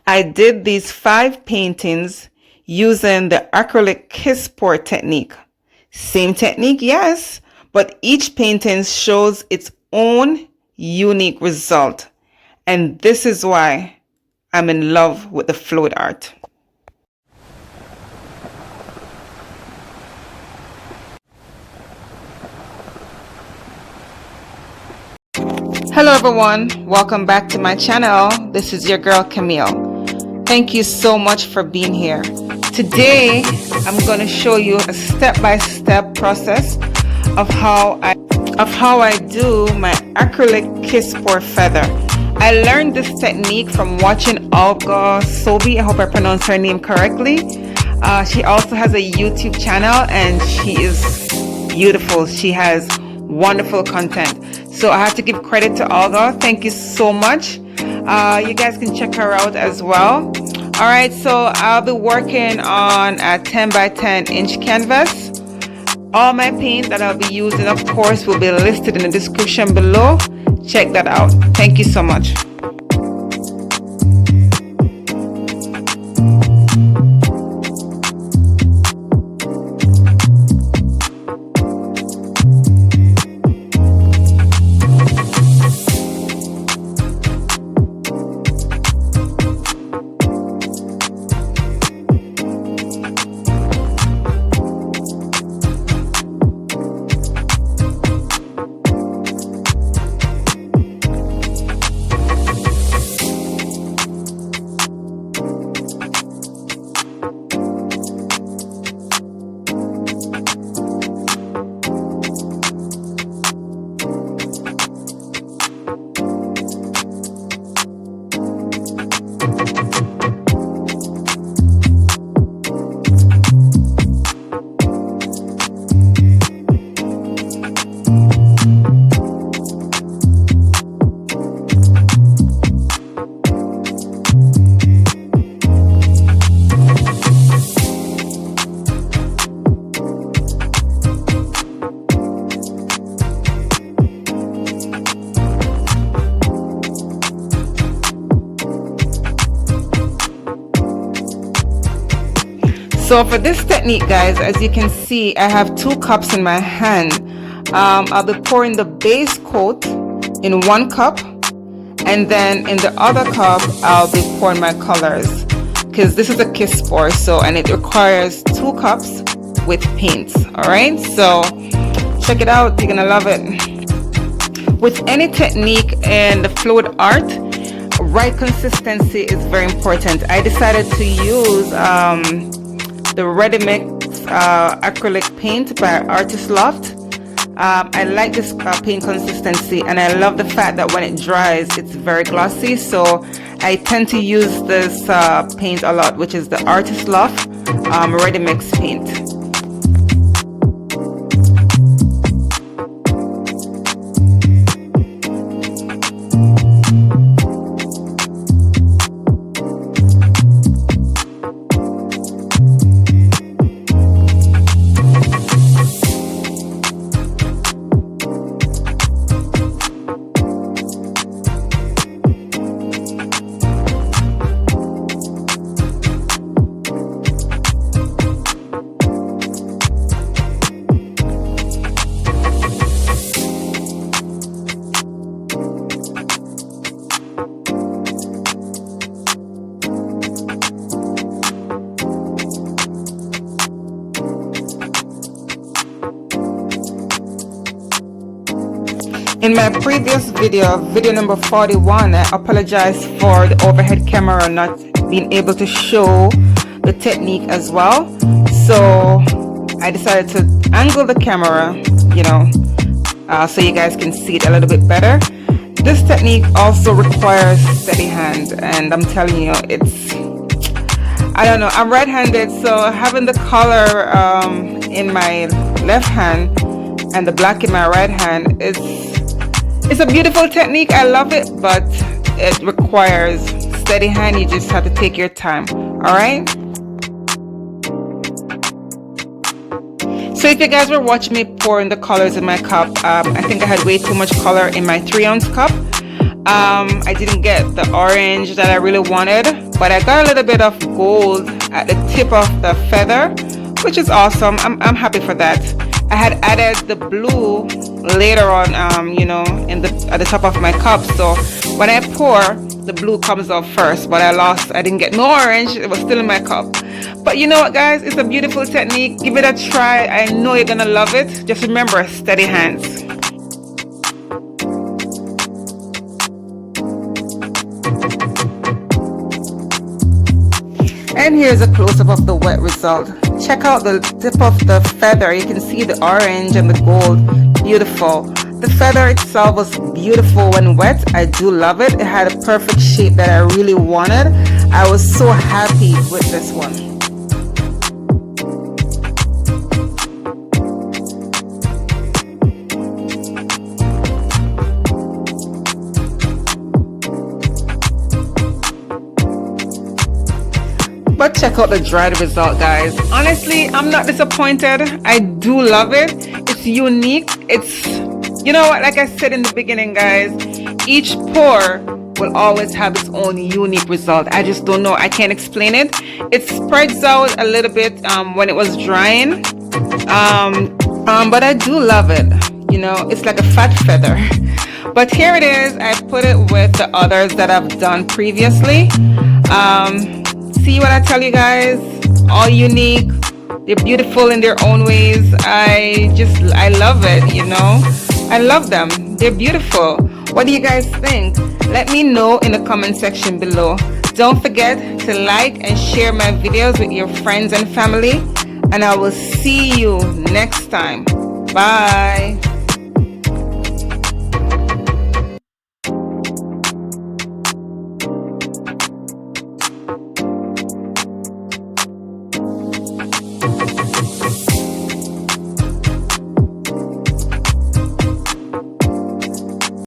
I did these 5 paintings using the acrylic kiss pour technique. Same technique, yes, but each painting shows its own unique result. And this is why I'm in love with the fluid art. Hello everyone, welcome back to my channel. This is your girl Camille. Thank you so much for being here. Today I'm going to show you a step-by-step process of how I do my acrylic kiss pour feather. I learned this technique from watching Olga Soby. I hope I pronounced her name correctly. She also has a YouTube channel and she is beautiful. She has wonderful content. So I have to give credit to Olga. Thank you so much. You guys can check her out as well. Alright, so I'll be working on a 10 by 10 inch canvas. All my paint that I'll be using, of course, will be listed in the description below. Check that out. Thank you so much. So for this technique, guys, as you can see, I have 2 cups in my hand. I'll be pouring the base coat in 1 cup, and then in the other cup I'll be pouring my colors, because this is a kiss pour, and it requires 2 cups with paints. Alright, so check it out, you're gonna love it. With any technique in the fluid art, right consistency is very important. I decided to use the ready-mix acrylic paint by Artist Loft. I like this paint consistency, and I love the fact that when it dries it's very glossy, so I tend to use this paint a lot, which is the Artist Loft ready-mix paint. In my previous video, video number 41, I apologize for the overhead camera not being able to show the technique as well. So I decided to angle the camera, so you guys can see it a little bit better. This technique also requires steady hand, and I'm telling you, I don't know, I'm right-handed, so having the color in my left hand and the black in my right hand, it's a beautiful technique. I love it, but it requires steady hand. You just have to take your time. All right. So if you guys were watching me pouring the colors in my cup, I think I had way too much color in my 3-ounce cup. I didn't get the orange that I really wanted, but I got a little bit of gold at the tip of the feather, which is awesome. I'm happy for that. I had added the blue later on, you know, at the top of my cup, so when I pour, the blue comes off first, but I didn't get no orange. It was still in my cup. But you know what, guys, it's a beautiful technique. Give it a try. I know you're gonna love it. Just remember, steady hands. And here's a close-up of the wet result. Check out the tip of the feather. You can see the orange and the gold. Beautiful. The feather itself was beautiful when wet. I do love it. It had a perfect shape that I really wanted. I was so happy with this one. But check out the dried result, guys. Honestly, I'm not disappointed. I do love it. It's unique. It's, you know what, like I said in the beginning, guys, each pour will always have its own unique result. I just don't know. I can't explain it. It spreads out a little bit when it was drying. But I do love it. You know, it's like a fat feather. But here it is. I put it with the others that I've done previously. See what I tell you, guys? All unique. They're beautiful in their own ways. I love it, you know. I love them. They're beautiful. What do you guys think? Let me know in the comment section below. Don't forget to like and share my videos with your friends and family. And I will see you next time. Bye.